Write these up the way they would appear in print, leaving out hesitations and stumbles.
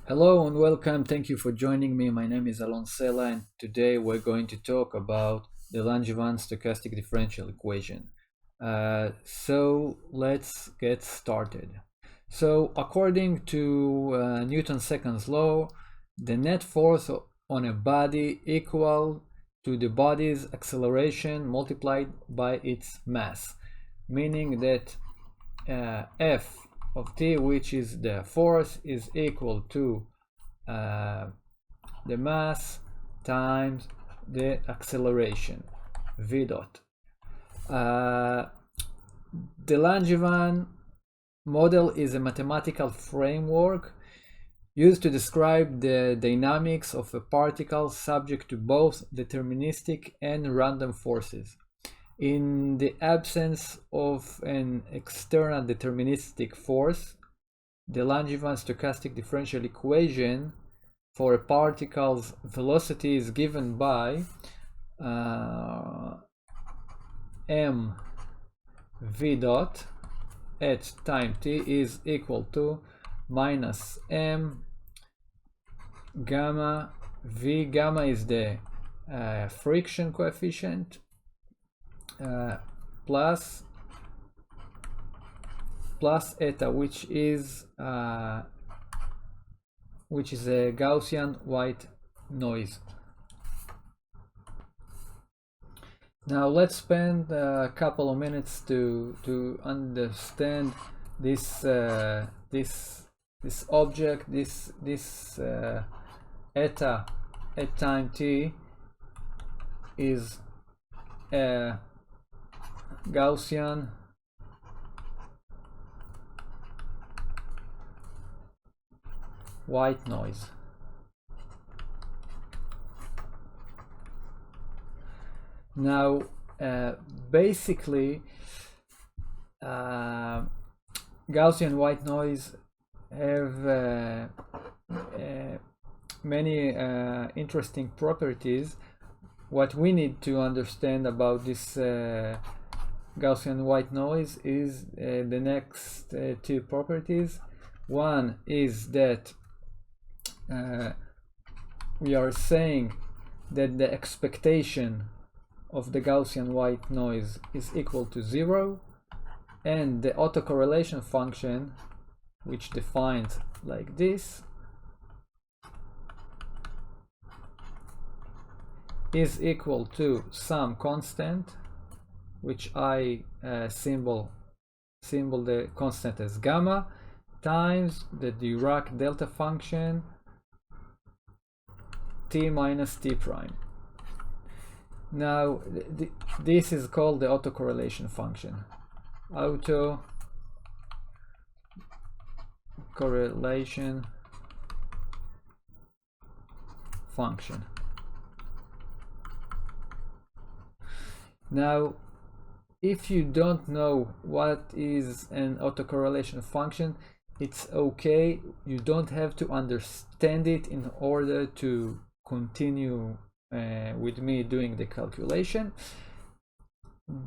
Hello and welcome. Thank you for joining me. My name is Alon Sela, and today we're going to talk about the Langevin stochastic differential equation. So let's get started. So according to Newton's second law, the net force on a body equal to the body's acceleration multiplied by its mass, meaning that F of t, which is the force, is equal to the mass times the acceleration, v dot. The Langevin model is a mathematical framework used to describe the dynamics of a particle subject to both deterministic and random forces. In the absence of an external deterministic force, the Langevin stochastic differential equation for a particle's velocity is given by m v dot at time t is equal to minus m gamma v. Gamma is the friction coefficient, plus eta, which is a Gaussian white noise. Now let's spend a couple of minutes to understand this object, this eta at time t is a Gaussian white noise. Now, basically, Gaussian white noise have many interesting properties. What we need to understand about this Gaussian white noise is the next two properties. One is that we are saying that the expectation of the Gaussian white noise is equal to 0, and the autocorrelation function, which defined like this, is equal to some constant, which I symbol the constant as gamma, times the Dirac delta function t minus t prime. Now this is called the autocorrelation function. Autocorrelation function. Now, if you don't know what is an autocorrelation function, it's okay. You don't have to understand it in order to continue with me doing the calculation.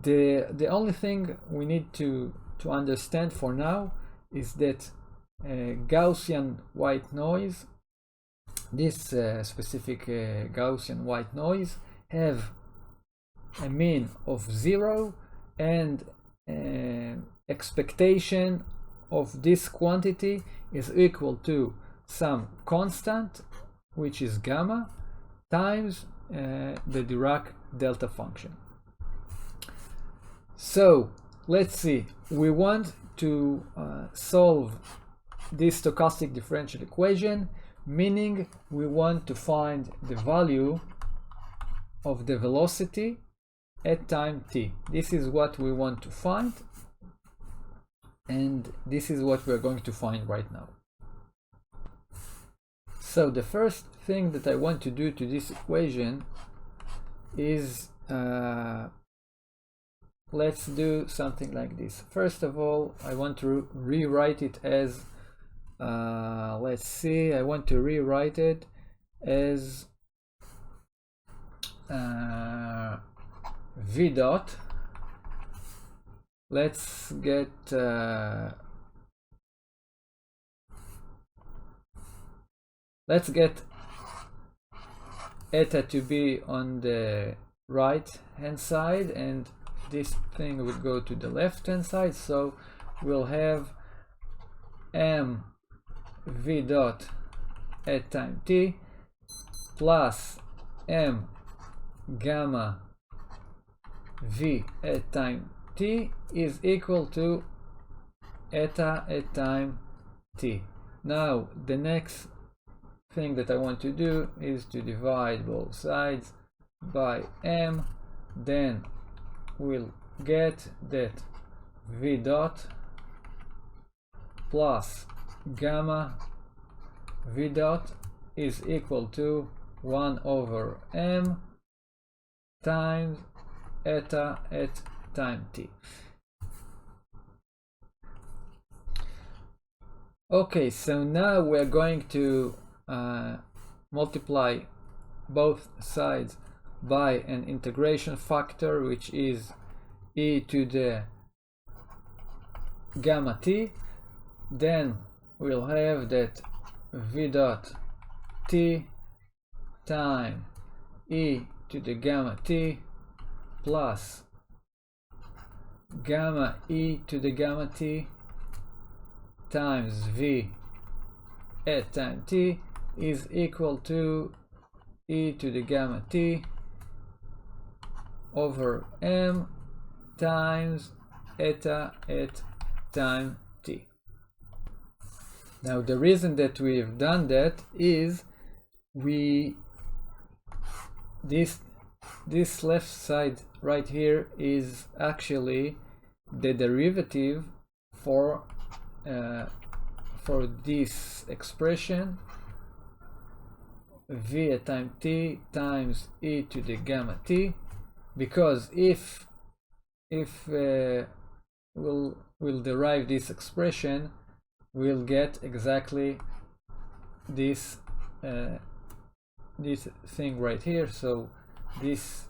The only thing we need to understand for now is that Gaussian white noise, this specific Gaussian white noise, have a mean of 0 and expectation of this quantity is equal to some constant, which is gamma, times the Dirac delta function. So let's see, we want to solve this stochastic differential equation, meaning we want to find the value of the velocity at time t. This is what we want to find, and this is what we're going to find right now. So the first thing that I want to do to this equation is let's do something like this. First of all, I want to rewrite it as let's see, I want to rewrite it as v dot. Let's get let's get eta to be on the right hand side and this thing will go to the left hand side, so we'll have m v dot at time t plus m gamma v at time t is equal to eta at time t. Now the next thing that I want to do is to divide both sides by m, then we'll get that v dot plus gamma v dot is equal to 1 over m times eta at time t. Okay, so now we're going to multiply both sides by an integration factor, which is e to the gamma t. Then we'll have that v dot t time e to the gamma t plus gamma e to the gamma t times v at time t is equal to e to the gamma t over m times eta at time t. Now the reason that we've done that is this left side right here is actually the derivative for this expression v at time t times e to the gamma t, because if we'll derive this expression, we'll get exactly this this thing right here. So this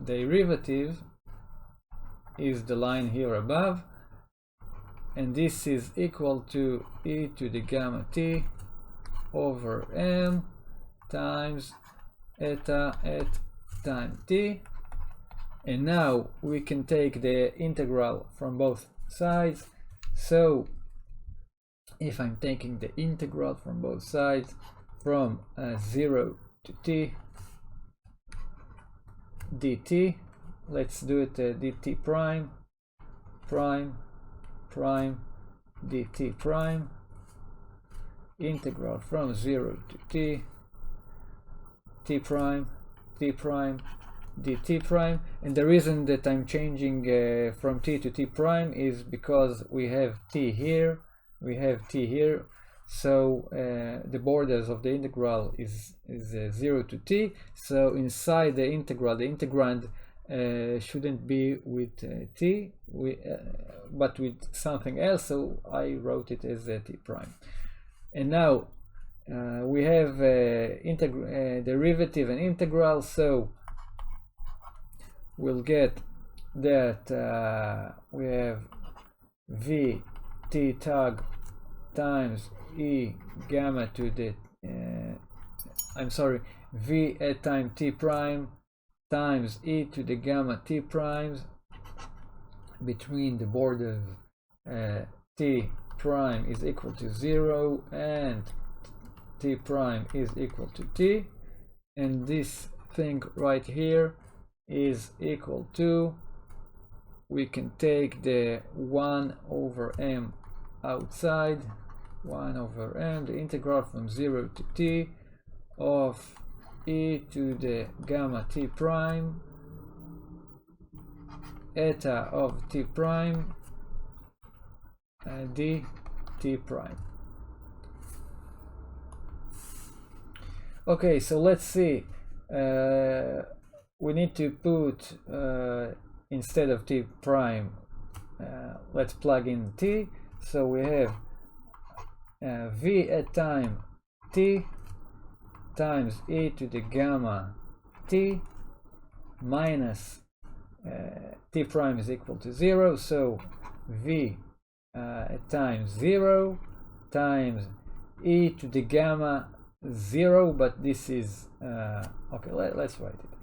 derivative is the line here above, and this is equal to e to the gamma t over m times eta at time t. And now we can take the integral from both sides. So if I'm taking the integral from both sides from 0 to t dt, let's do it dt prime prime prime dt prime, integral from 0 to t prime dt prime. And the reason that I'm changing from t to t prime is because we have t here, so the borders of the integral is 0 to t. So inside the integral, the integrand shouldn't be with t, but with something else, so I wrote it as t prime. And now we have derivative and integral, so we'll get that we have v t tag times e gamma to the v at time t prime times e to the gamma t primes between the borders t prime is equal to 0 and t prime is equal to t, and this thing right here is equal to, we can take the 1 over m outside, 1 over m, the integral from 0 to t of e to the gamma t prime eta of t prime d t prime. Okay, so let's see, we need to put instead of t prime, let's plug in t. So we have v at time t times e to the gamma t minus t prime is equal to 0, so v at time 0 times e to the gamma 0, but this is okay, let's write it.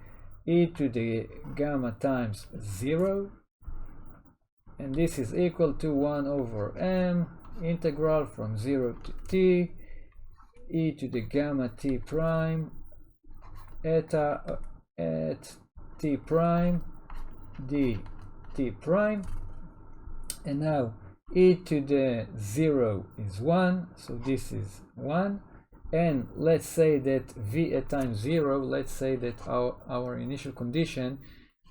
E to the gamma times 0, and this is equal to 1 over m integral from 0 to t e to the gamma t prime eta at t prime d t prime. And now e to the 0 is 1, so this is 1. And let's say that v at time 0, let's say that our initial condition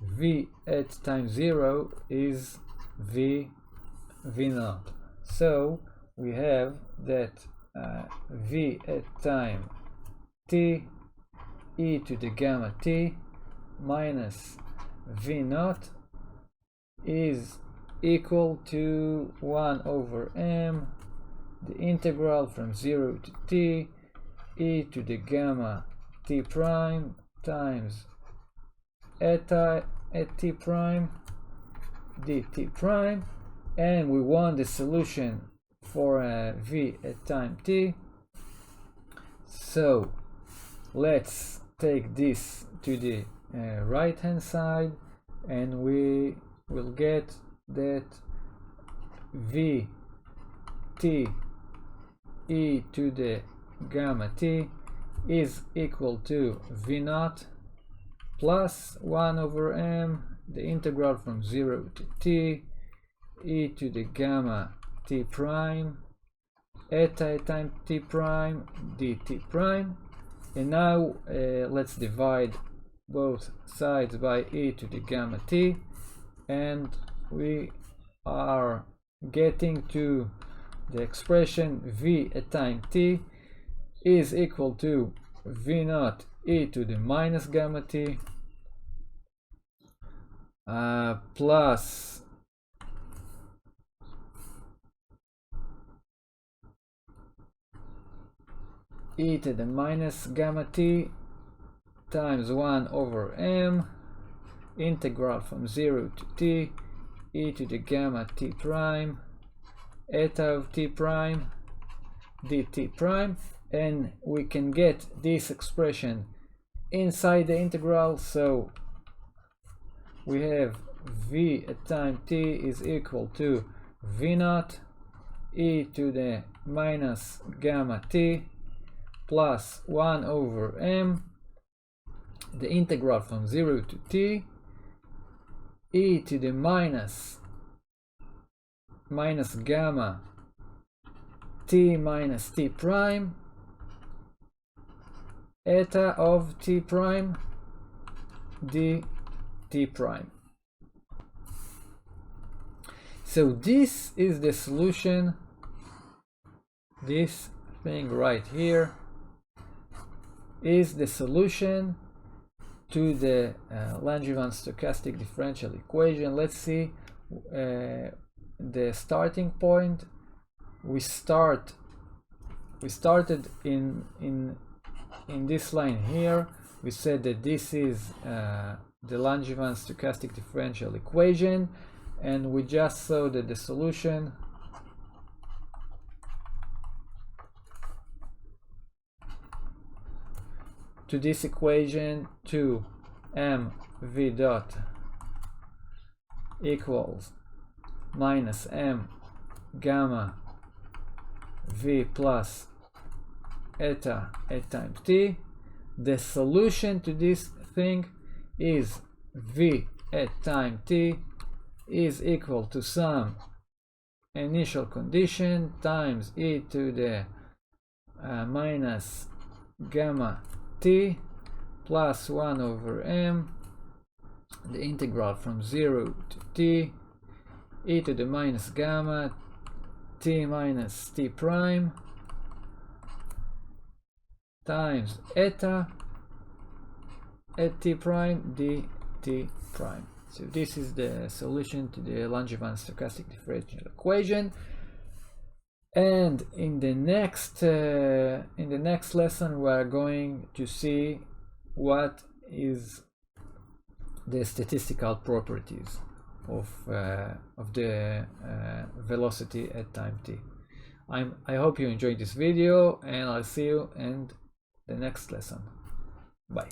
v at time 0 is v naught. So we have that v at time t e to the gamma t minus v naught is equal to 1 over m, the integral from 0 to t e to the gamma t prime times eta at t prime dt prime. And we want the solution for v at time t. So let's take this to the right hand side, and we will get that v t e to the gamma t is equal to v naught plus 1 over m, the integral from 0 to t e to the gamma t prime eta at time t prime dt prime. And now let's divide both sides by e to the gamma t, and we are getting to the expression v at time t is equal to v naught e to the minus gamma t plus e to the minus gamma t times 1 over m integral from 0 to t e to the gamma t prime eta of t prime dt prime. And we can get this expression inside the integral, so we have v at time t is equal to v naught e to the minus gamma t plus 1 over m, the integral from 0 to t e to the minus gamma t minus t prime eta of t prime dt prime. So this is the solution. This thing right here is the solution to the Langevin stochastic differential equation. Let's see the starting point. We started in this line here. We said that this is the Langevin stochastic differential equation, and we just saw that the solution to this equation, to m v dot equals minus m gamma v plus eta at times t. The solution to this thing is v at time t is equal to some initial condition times e to the minus gamma t plus 1 over m, the integral from 0 to t e to the minus gamma t minus t prime times eta at t prime dt prime. So this is the solution to the Langevin stochastic differential equation. And in the next lesson, we are going to see what is the statistical properties of the velocity at time t. I hope you enjoyed this video, and I'll see you and the next lesson. Bye.